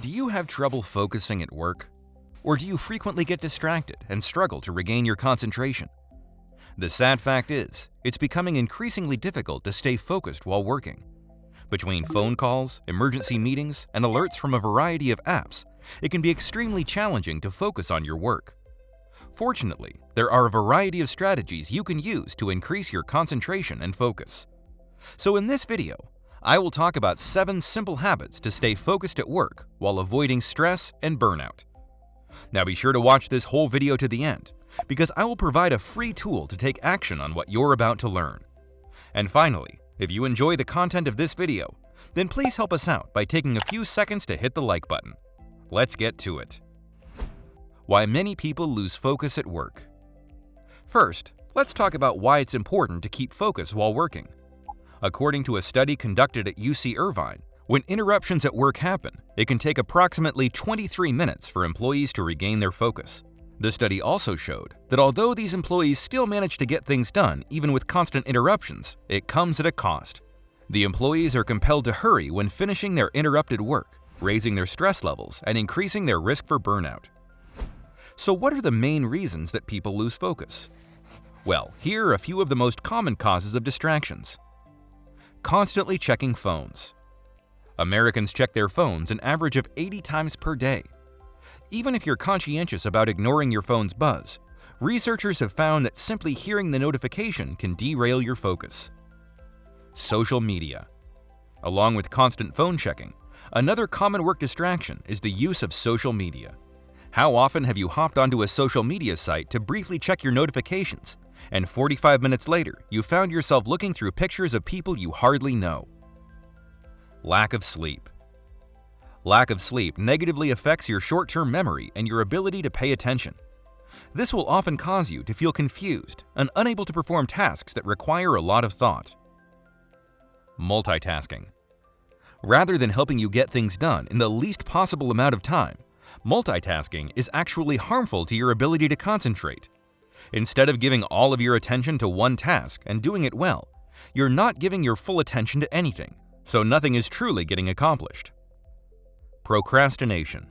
Do you have trouble focusing at work? Or do you frequently get distracted and struggle to regain your concentration? The sad fact is, it's becoming increasingly difficult to stay focused while working. Between phone calls, emergency meetings, and alerts from a variety of apps, it can be extremely challenging to focus on your work. Fortunately, there are a variety of strategies you can use to increase your concentration and focus. So in this video, I will talk about 7 simple habits to stay focused at work while avoiding stress and burnout. Now be sure to watch this whole video to the end, because I will provide a free tool to take action on what you're about to learn. And finally, if you enjoy the content of this video, then please help us out by taking a few seconds to hit the like button. Let's get to it. Why many people lose focus at work. First, let's talk about why it's important to keep focus while working. According to a study conducted at UC Irvine, when interruptions at work happen, it can take approximately 23 minutes for employees to regain their focus. The study also showed that although these employees still manage to get things done even with constant interruptions, it comes at a cost. The employees are compelled to hurry when finishing their interrupted work, raising their stress levels and increasing their risk for burnout. So what are the main reasons that people lose focus? Well, here are a few of the most common causes of distractions. Constantly checking phones. Americans check their phones an average of 80 times per day. Even if you're conscientious about ignoring your phone's buzz, researchers have found that simply hearing the notification can derail your focus. Social media. Along with constant phone checking, another common work distraction is the use of social media. How often have you hopped onto a social media site to briefly check your notifications, and 45 minutes later, you found yourself looking through pictures of people you hardly know? Lack of sleep. Lack of sleep negatively affects your short-term memory and your ability to pay attention. This will often cause you to feel confused and unable to perform tasks that require a lot of thought. Multitasking. Rather than helping you get things done in the least possible amount of time, multitasking is actually harmful to your ability to concentrate. Instead of giving all of your attention to one task and doing it well, you're not giving your full attention to anything, so nothing is truly getting accomplished. Procrastination.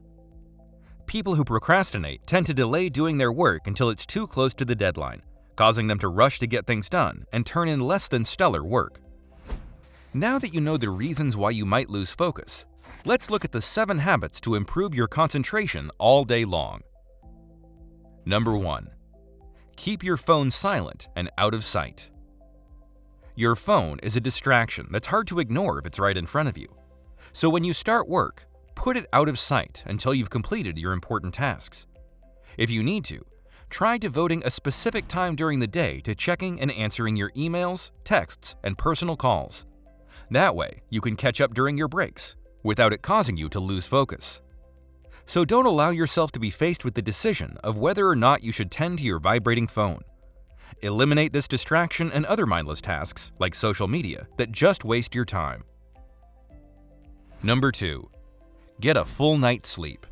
People who procrastinate tend to delay doing their work until it's too close to the deadline, causing them to rush to get things done and turn in less than stellar work. Now that you know the reasons why you might lose focus, let's look at the 7 habits to improve your concentration all day long. Number 1. Keep your phone silent and out of sight. Your phone is a distraction that's hard to ignore if it's right in front of you. So when you start work, put it out of sight until you've completed your important tasks. If you need to, try devoting a specific time during the day to checking and answering your emails, texts, and personal calls. That way, you can catch up during your breaks, without it causing you to lose focus. So don't allow yourself to be faced with the decision of whether or not you should tend to your vibrating phone. Eliminate this distraction and other mindless tasks, like social media, that just waste your time. Number 2. Get a full night's sleep.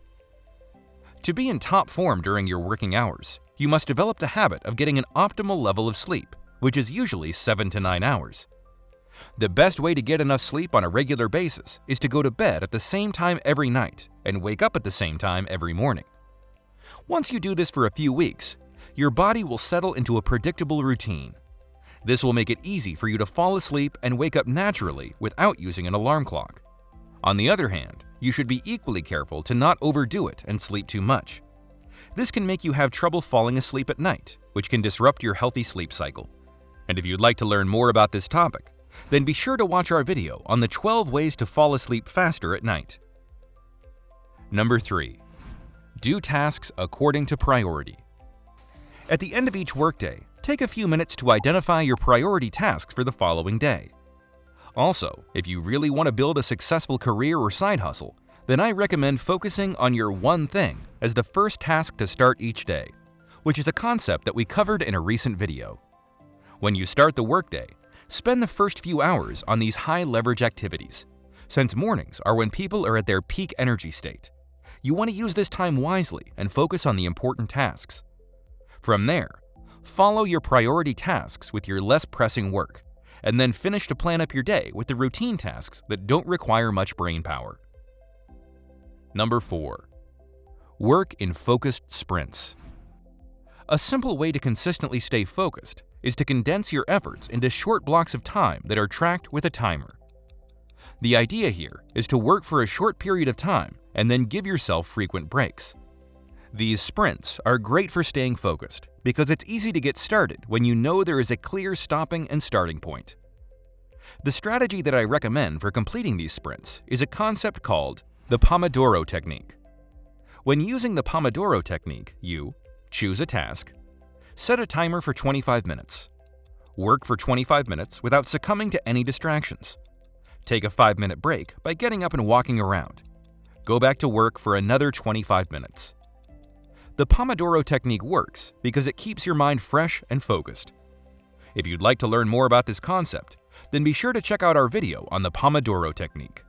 To be in top form during your working hours, you must develop the habit of getting an optimal level of sleep, which is usually 7 to 9 hours. The best way to get enough sleep on a regular basis is to go to bed at the same time every night and wake up at the same time every morning. Once you do this for a few weeks, your body will settle into a predictable routine. This will make it easy for you to fall asleep and wake up naturally without using an alarm clock. On the other hand, you should be equally careful to not overdo it and sleep too much. This can make you have trouble falling asleep at night, which can disrupt your healthy sleep cycle. And if you'd like to learn more about this topic, then be sure to watch our video on the 12 ways to fall asleep faster at night. Number 3. Do tasks according to priority. At the end of each workday, take a few minutes to identify your priority tasks for the following day. Also, if you really want to build a successful career or side hustle, then I recommend focusing on your one thing as the first task to start each day, which is a concept that we covered in a recent video. When you start the workday, spend the first few hours on these high-leverage activities, since mornings are when people are at their peak energy state. You want to use this time wisely and focus on the important tasks. From there, follow your priority tasks with your less pressing work, and then finish to plan up your day with the routine tasks that don't require much brain power. Number 4. Work in focused sprints. A simple way to consistently stay focused is to condense your efforts into short blocks of time that are tracked with a timer. The idea here is to work for a short period of time and then give yourself frequent breaks. These sprints are great for staying focused because it's easy to get started when you know there is a clear stopping and starting point. The strategy that I recommend for completing these sprints is a concept called the Pomodoro technique. When using the Pomodoro technique, you choose a task, set a timer for 25 minutes, work for 25 minutes without succumbing to any distractions, take a 5-minute break by getting up and walking around, go back to work for another 25 minutes. The Pomodoro technique works because it keeps your mind fresh and focused. If you'd like to learn more about this concept, then be sure to check out our video on the Pomodoro technique.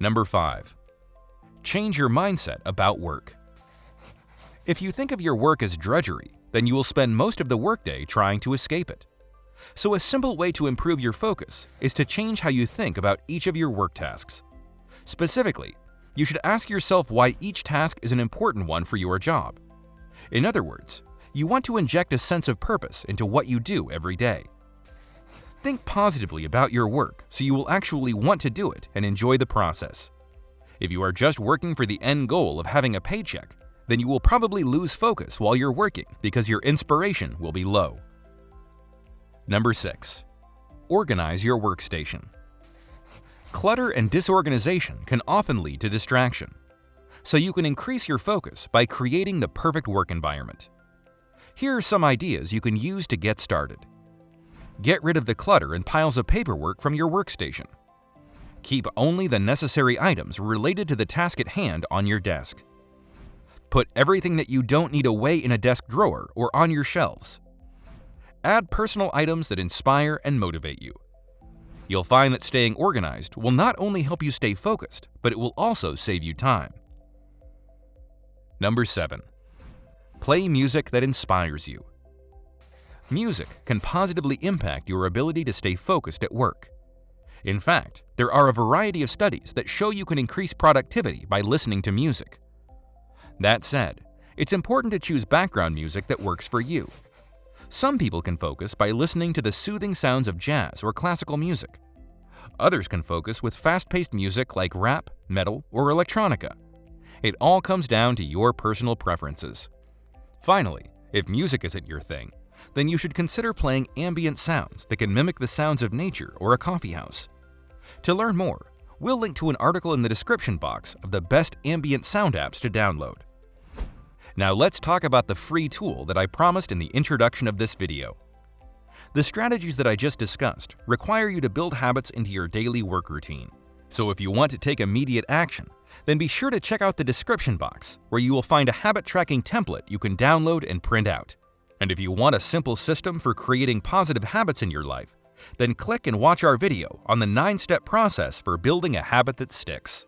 Number 5. Change your mindset about work. If you think of your work as drudgery, then you will spend most of the workday trying to escape it. So a simple way to improve your focus is to change how you think about each of your work tasks. Specifically, you should ask yourself why each task is an important one for your job. In other words, you want to inject a sense of purpose into what you do every day. Think positively about your work so you will actually want to do it and enjoy the process. If you are just working for the end goal of having a paycheck, then you will probably lose focus while you're working because your inspiration will be low. Number 6. Organize your workstation. Clutter and disorganization can often lead to distraction, so you can increase your focus by creating the perfect work environment. Here are some ideas you can use to get started. Get rid of the clutter and piles of paperwork from your workstation. Keep only the necessary items related to the task at hand on your desk. Put everything that you don't need away in a desk drawer or on your shelves. Add personal items that inspire and motivate you. You'll find that staying organized will not only help you stay focused, but it will also save you time. Number 7. Play music that inspires you. Music can positively impact your ability to stay focused at work. In fact, there are a variety of studies that show you can increase productivity by listening to music. That said, it's important to choose background music that works for you. Some people can focus by listening to the soothing sounds of jazz or classical music. Others can focus with fast-paced music like rap, metal, or electronica. It all comes down to your personal preferences. Finally, if music isn't your thing, then you should consider playing ambient sounds that can mimic the sounds of nature or a coffee house. To learn more, we'll link to an article in the description box of the best ambient sound apps to download. Now let's talk about the free tool that I promised in the introduction of this video. The strategies that I just discussed require you to build habits into your daily work routine. So if you want to take immediate action, then be sure to check out the description box where you will find a habit tracking template you can download and print out. And if you want a simple system for creating positive habits in your life, then click and watch our video on the 9-step process for building a habit that sticks.